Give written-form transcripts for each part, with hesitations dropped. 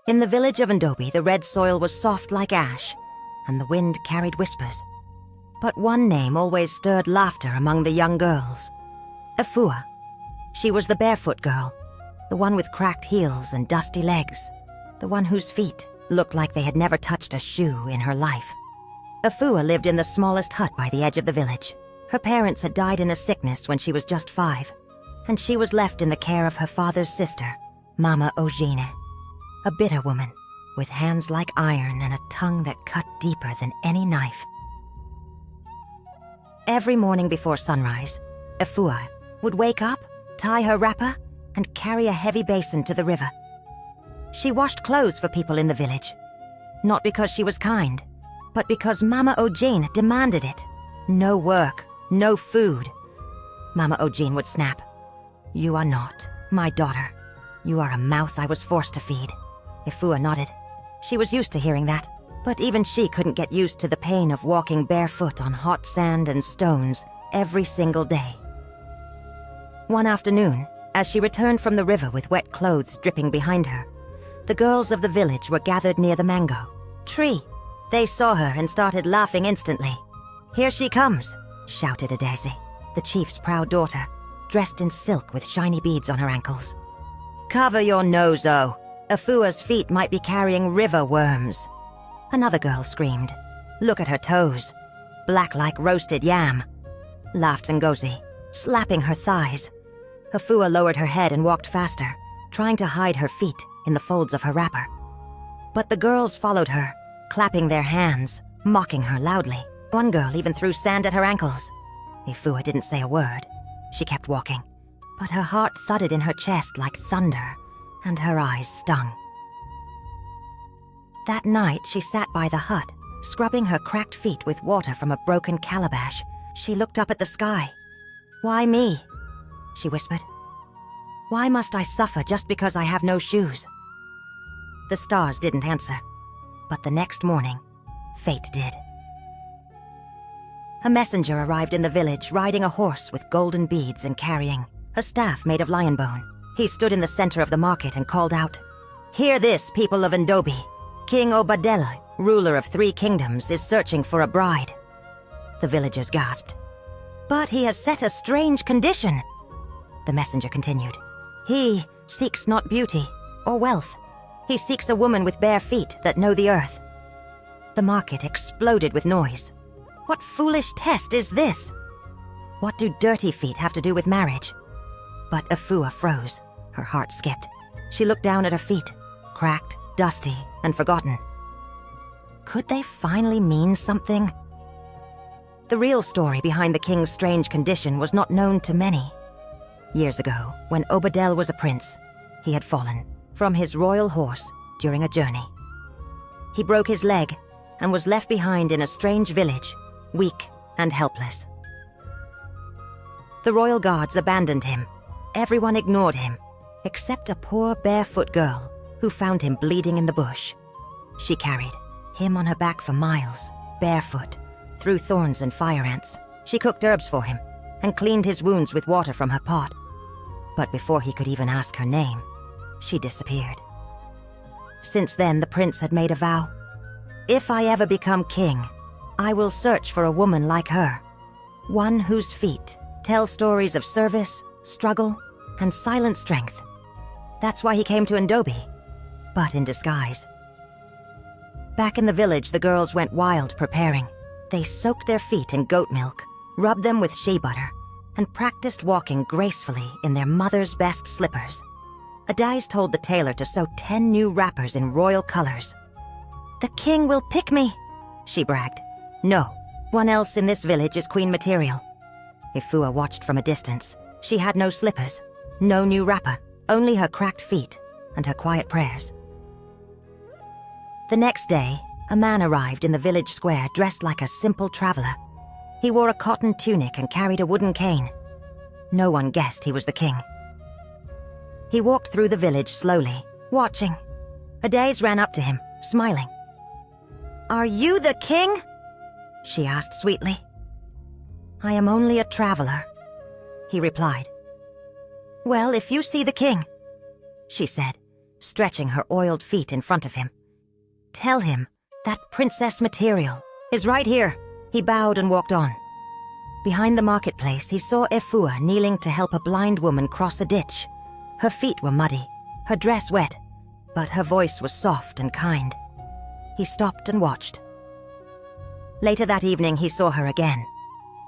In the village of Ndobi, the red soil was soft like ash, and the wind carried whispers. But one name always stirred laughter among the young girls. Efua. She was the barefoot girl, the one with cracked heels and dusty legs, the one whose feet looked like they had never touched a shoe in her life. Efua lived in the smallest hut by the edge of the village. Her parents had died in a sickness when she was just 5, and she was left in the care of her father's sister, Mama Ojine, a bitter woman with hands like iron and a tongue that cut deeper than any knife. Every morning before sunrise, Efua would wake up, tie her wrapper, and carry a heavy basin to the river. She washed clothes for people in the village, not because she was kind, but because Mama Ojine demanded it. No work, no food. Mama Ojine would snap. "You are not my daughter. You are a mouth I was forced to feed." Efua nodded. She was used to hearing that, but even she couldn't get used to the pain of walking barefoot on hot sand and stones every single day. One afternoon, as she returned from the river with wet clothes dripping behind her, the girls of the village were gathered near the mango tree. They saw her and started laughing instantly. "Here she comes," shouted Adise, the chief's proud daughter, dressed in silk with shiny beads on her ankles. "Cover your nose, oh. Efua's feet might be carrying river worms." Another girl screamed. "Look at her toes, black like roasted yam," laughed Ngozi, slapping her thighs. Efua lowered her head and walked faster, trying to hide her feet in the folds of her wrapper. But the girls followed her, clapping their hands, mocking her loudly. One girl even threw sand at her ankles. Efua didn't say a word. She kept walking, but her heart thudded in her chest like thunder, and her eyes stung. That night, she sat by the hut, scrubbing her cracked feet with water from a broken calabash. She looked up at the sky. "Why me?" she whispered. "Why must I suffer just because I have no shoes?" The stars didn't answer, but the next morning, fate did. A messenger arrived in the village riding a horse with golden beads and carrying a staff made of lion bone. He stood in the center of the market and called out, "Hear this, people of Ndobi. King Obadele, ruler of 3 kingdoms, is searching for a bride." The villagers gasped. "But he has set a strange condition," the messenger continued. "He seeks not beauty or wealth. He seeks a woman with bare feet that know the earth." The market exploded with noise. What foolish test is this? What do dirty feet have to do with marriage? But Efua froze. Her heart skipped. She looked down at her feet, cracked, dusty, and forgotten. Could they finally mean something? The real story behind the king's strange condition was not known to many. Years ago, when Obadele was a prince, he had fallen from his royal horse during a journey. He broke his leg and was left behind in a strange village, weak and helpless. The royal guards abandoned him. Everyone ignored him, except a poor barefoot girl who found him bleeding in the bush. She carried him on her back for miles, barefoot, through thorns and fire ants. She cooked herbs for him and cleaned his wounds with water from her pot. But before he could even ask her name, she disappeared. Since then, the prince had made a vow. "If I ever become king, I will search for a woman like her, one whose feet tell stories of service, struggle, and silent strength." That's why he came to Ndobi, but in disguise. Back in the village, the girls went wild preparing. They soaked their feet in goat milk, rubbed them with shea butter, and practiced walking gracefully in their mother's best slippers. Adise told the tailor to sew 10 new wrappers in royal colors. "The king will pick me," she bragged. "No, one else in this village is queen material." Efua watched from a distance. She had no slippers, no new wrapper, only her cracked feet and her quiet prayers. The next day, a man arrived in the village square dressed like a simple traveler. He wore a cotton tunic and carried a wooden cane. No one guessed he was the king. He walked through the village slowly, watching. Adise ran up to him, smiling. "Are you the king?" she asked sweetly. "I am only a traveler," he replied. "Well, if you see the king," she said, stretching her oiled feet in front of him. "Tell him that princess material is right here." He bowed and walked on. Behind the marketplace, he saw Efua kneeling to help a blind woman cross a ditch. Her feet were muddy, her dress wet, but her voice was soft and kind. He stopped and watched. Later that evening, he saw her again,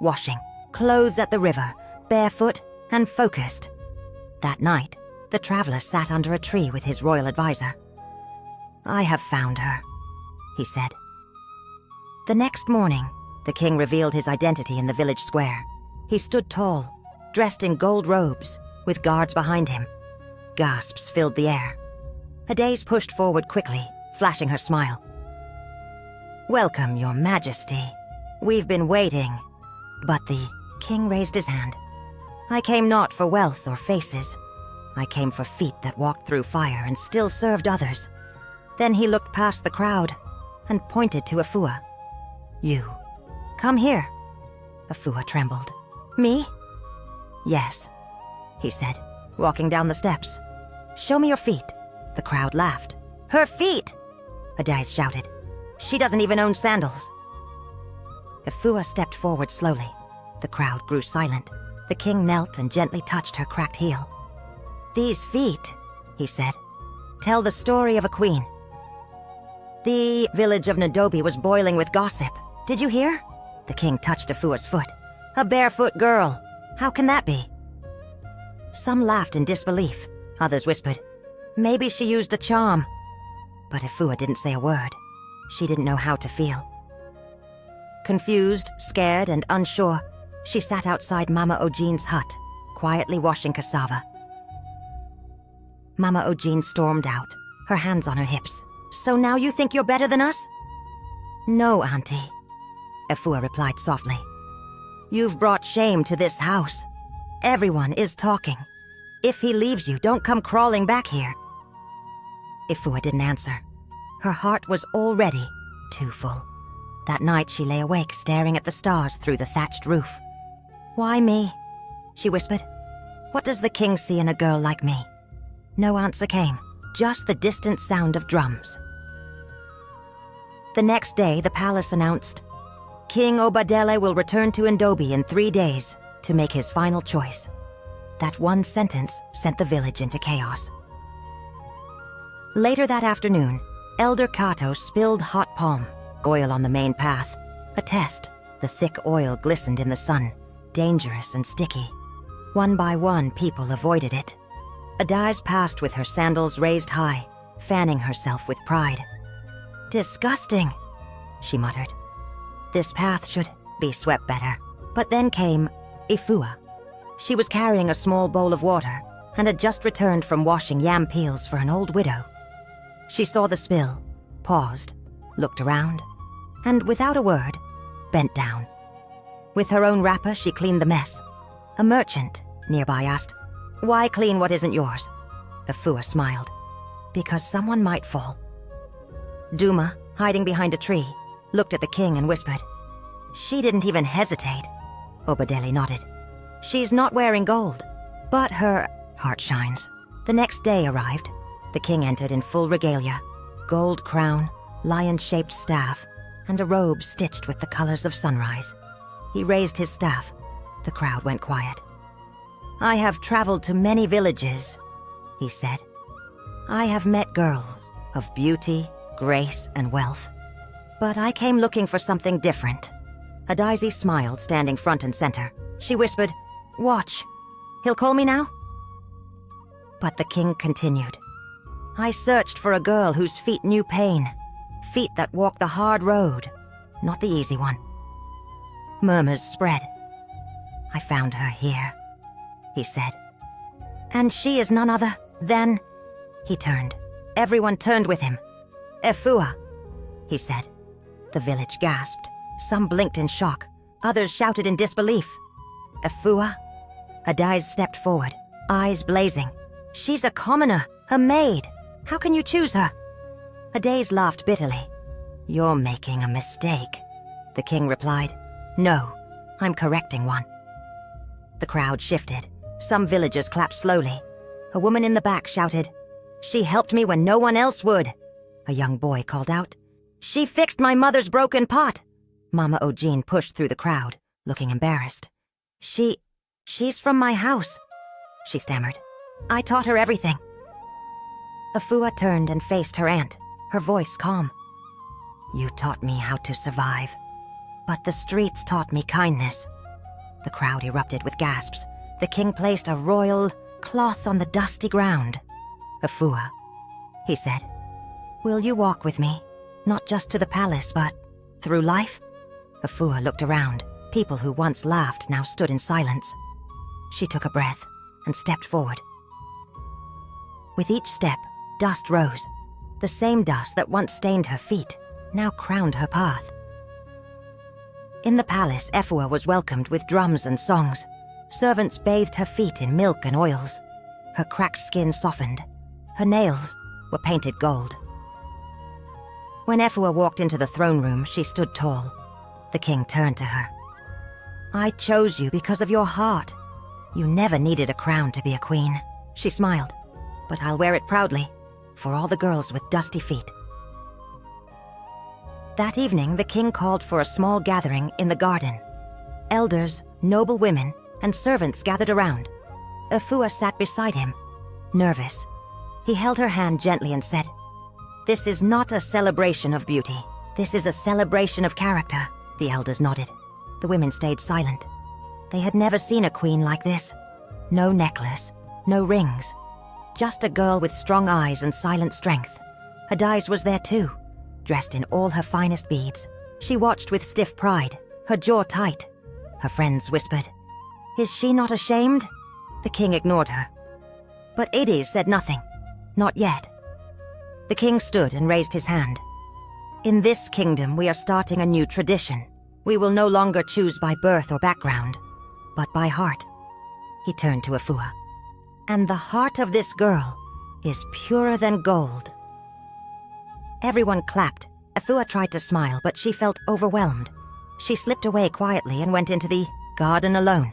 washing, clothes at the river, barefoot and focused. That night, the traveler sat under a tree with his royal advisor. "I have found her," he said. The next morning, the king revealed his identity in the village square. He stood tall, dressed in gold robes, with guards behind him. Gasps filled the air. Adise pushed forward quickly, flashing her smile. "Welcome, your majesty. We've been waiting." But the king raised his hand. "I came not for wealth or faces. I came for feet that walked through fire and still served others." Then he looked past the crowd and pointed to Efua. "You, come here." Efua trembled. "Me?" "Yes," he said, walking down the steps. "Show me your feet." The crowd laughed. "Her feet!" Adise shouted. "She doesn't even own sandals." Efua stepped forward slowly. The crowd grew silent. The king knelt and gently touched her cracked heel. "These feet," he said, "tell the story of a queen. The village of Nadobi was boiling with gossip. Did you hear?" The king touched Efua's foot. "A barefoot girl. How can that be?" Some laughed in disbelief. Others whispered, "Maybe she used a charm." But Efua didn't say a word. She didn't know how to feel. Confused, scared, and unsure, she sat outside Mama Ojean's hut, quietly washing cassava. Mama Ojean stormed out, her hands on her hips. "So now you think you're better than us?" "No, Auntie," Efua replied softly. "You've brought shame to this house. Everyone is talking. If he leaves you, don't come crawling back here." Efua didn't answer. Her heart was already too full. That night she lay awake staring at the stars through the thatched roof. "Why me?" she whispered. "What does the king see in a girl like me?" No answer came, just the distant sound of drums. The next day, the palace announced, "King Obadele will return to Ndobi in 3 days to make his final choice." That one sentence sent the village into chaos. Later that afternoon, Elder Kato spilled hot palm oil on the main path. A test. The thick oil glistened in the sun, dangerous and sticky. One by one, people avoided it. Adise passed with her sandals raised high, fanning herself with pride. "Disgusting," she muttered. "This path should be swept better." But then came Efua. She was carrying a small bowl of water and had just returned from washing yam peels for an old widow. She saw the spill, paused, looked around, and without a word, bent down. With her own wrapper, she cleaned the mess. A merchant nearby asked, "Why clean what isn't yours?" Efua smiled. "Because someone might fall." Duma, hiding behind a tree, looked at the king and whispered. "She didn't even hesitate." Obadele nodded. "She's not wearing gold, but her heart shines." The next day arrived. The king entered in full regalia, gold crown, lion-shaped staff, and a robe stitched with the colors of sunrise. He raised his staff. The crowd went quiet. "I have traveled to many villages," he said. "I have met girls of beauty, grace, and wealth. But I came looking for something different." Adise smiled, standing front and center. She whispered, "Watch. He'll call me now?" But the king continued. "I searched for a girl whose feet knew pain, feet that walked the hard road, not the easy one." Murmurs spread. "I found her here," he said. "And she is none other than..." He turned. Everyone turned with him. "Efua," he said. The village gasped. Some blinked in shock. Others shouted in disbelief. "Efua?" Adise stepped forward, eyes blazing. "She's a commoner, a maid. How can you choose her?" Adise laughed bitterly. "You're making a mistake," the king replied. "No, I'm correcting one." The crowd shifted. Some villagers clapped slowly. A woman in the back shouted, She helped me when no one else would," a young boy called out. "She fixed my mother's broken pot." Mama Ogene pushed through the crowd, looking embarrassed. She's from my house," she stammered. "I taught her everything." Efua turned and faced her aunt, her voice calm. "You taught me how to survive, but the streets taught me kindness." The crowd erupted with gasps. The king placed a royal cloth on the dusty ground. "Efua," he said, "will you walk with me, not just to the palace, but through life?" Efua looked around. People who once laughed now stood in silence. She took a breath and stepped forward. With each step, dust rose. The same dust that once stained her feet now crowned her path. In the palace, Efua was welcomed with drums and songs. Servants bathed her feet in milk and oils. Her cracked skin softened. Her nails were painted gold. When Efua walked into the throne room, she stood tall. The king turned to her. "I chose you because of your heart. You never needed a crown to be a queen." She smiled. "But I'll wear it proudly, for all the girls with dusty feet." That evening, the king called for a small gathering in the garden. Elders, noble women, and servants gathered around. Efua sat beside him, nervous. He held her hand gently and said, "This is not a celebration of beauty. This is a celebration of character." The elders nodded. The women stayed silent. They had never seen a queen like this. No necklace, no rings. Just a girl with strong eyes and silent strength. Adise was there too, dressed in all her finest beads. She watched with stiff pride, her jaw tight. Her friends whispered, "Is she not ashamed?" The king ignored her. But Adise said nothing. Not yet. The king stood and raised his hand. "In this kingdom, we are starting a new tradition. We will no longer choose by birth or background, but by heart." He turned to Efua. "And the heart of this girl is purer than gold." Everyone clapped. Efua tried to smile, but she felt overwhelmed. She slipped away quietly and went into the garden alone.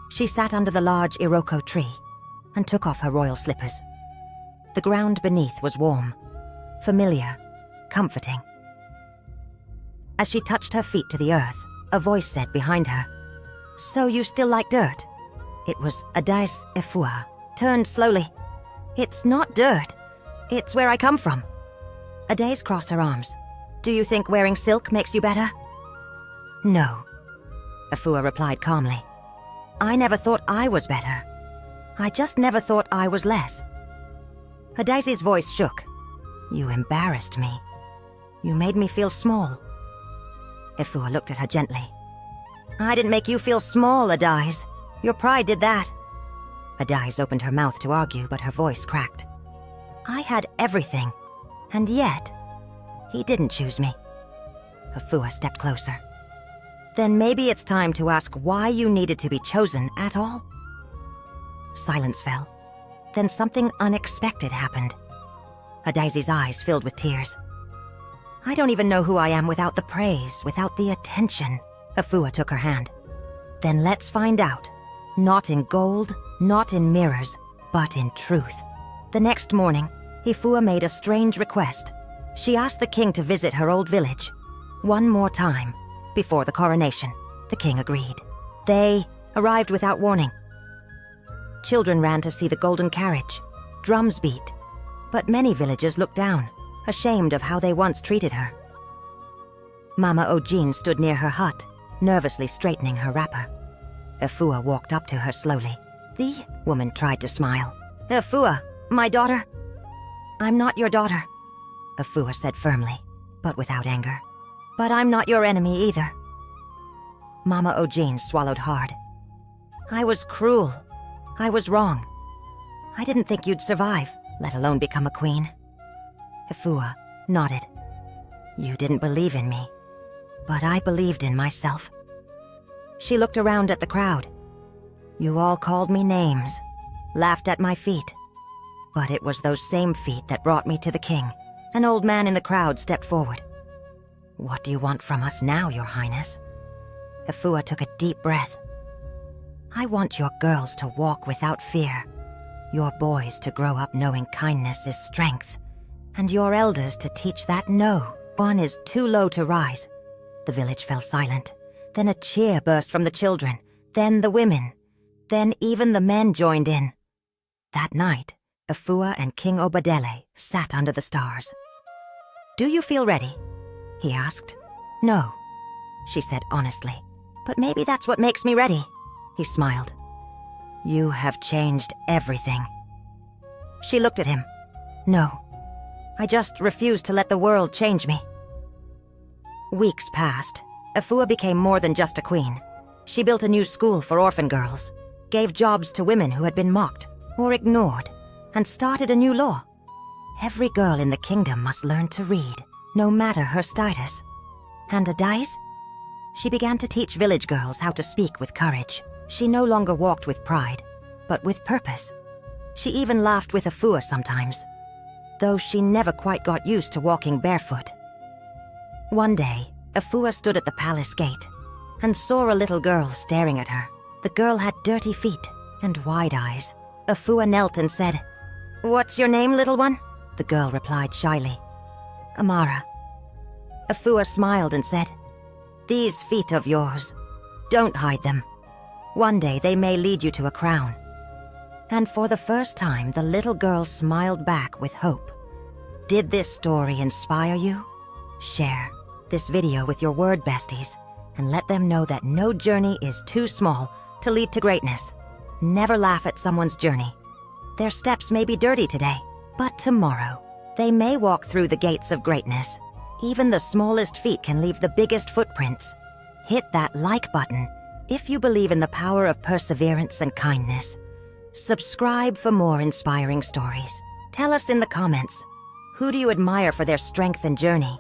She sat under the large Iroko tree and took off her royal slippers. The ground beneath was warm, familiar, comforting. As she touched her feet to the earth, a voice said behind her, "So you still like dirt?" It was Adise Efua, turned slowly. "It's not dirt. It's where I come from." Adise crossed her arms. "Do you think wearing silk makes you better?" "No," Efua replied calmly. "I never thought I was better. I just never thought I was less." Adise's voice shook. "You embarrassed me. You made me feel small." Efua looked at her gently. "I didn't make you feel small, Adise. Your pride did that." Adise opened her mouth to argue, but her voice cracked. "I had everything, and yet, he didn't choose me." Efua stepped closer. "Then maybe it's time to ask why you needed to be chosen at all?" Silence fell. Then something unexpected happened. Adise's eyes filled with tears. "I don't even know who I am without the praise, without the attention." Efua took her hand. "Then let's find out. Not in gold, not in mirrors, but in truth." The next morning, Efua made a strange request. She asked the king to visit her old village one more time before the coronation. The king agreed. They arrived without warning. Children ran to see the golden carriage. Drums beat. But many villagers looked down, ashamed of how they once treated her. Mama Ogene stood near her hut, nervously straightening her wrapper. Efua walked up to her slowly. The woman tried to smile. "Efua, my daughter?" "I'm not your daughter," Efua said firmly, but without anger. "But I'm not your enemy either." Mama Ogene swallowed hard. "I was cruel. I was wrong. I didn't think you'd survive, let alone become a queen." Efua nodded. "You didn't believe in me, but I believed in myself." She looked around at the crowd. "You all called me names, laughed at my feet. But it was those same feet that brought me to the king." An old man in the crowd stepped forward. "What do you want from us now, Your Highness?" Efua took a deep breath. "I want your girls to walk without fear, your boys to grow up knowing kindness is strength, and your elders to teach that no one is too low to rise. The village fell silent. Then a cheer burst from the children, then the women, then even the men joined in. That night, Efua and King Obadele sat under the stars. "Do you feel ready?" he asked. "No," she said honestly. "But maybe that's what makes me ready," he smiled. "You have changed everything." She looked at him. "No, I just refuse to let the world change me." Weeks passed. Efua became more than just a queen. She built a new school for orphan girls, gave jobs to women who had been mocked or ignored, and started a new law. Every girl in the kingdom must learn to read, no matter her status. And Adise? She began to teach village girls how to speak with courage. She no longer walked with pride, but with purpose. She even laughed with Efua sometimes, though she never quite got used to walking barefoot. One day, Efua stood at the palace gate and saw a little girl staring at her. The girl had dirty feet and wide eyes. Efua knelt and said, "What's your name, little one?" The girl replied shyly, "Amara." Efua smiled and said, "These feet of yours, don't hide them. One day they may lead you to a crown." And for the first time, the little girl smiled back with hope. Did this story inspire you? Share this video with your word besties and let them know that no journey is too small to lead to greatness. Never laugh at someone's journey. Their steps may be dirty today, but tomorrow they may walk through the gates of greatness. Even the smallest feet can leave the biggest footprints. Hit that like button if you believe in the power of perseverance and kindness. Subscribe for more inspiring stories. Tell us in the comments, who do you admire for their strength and journey?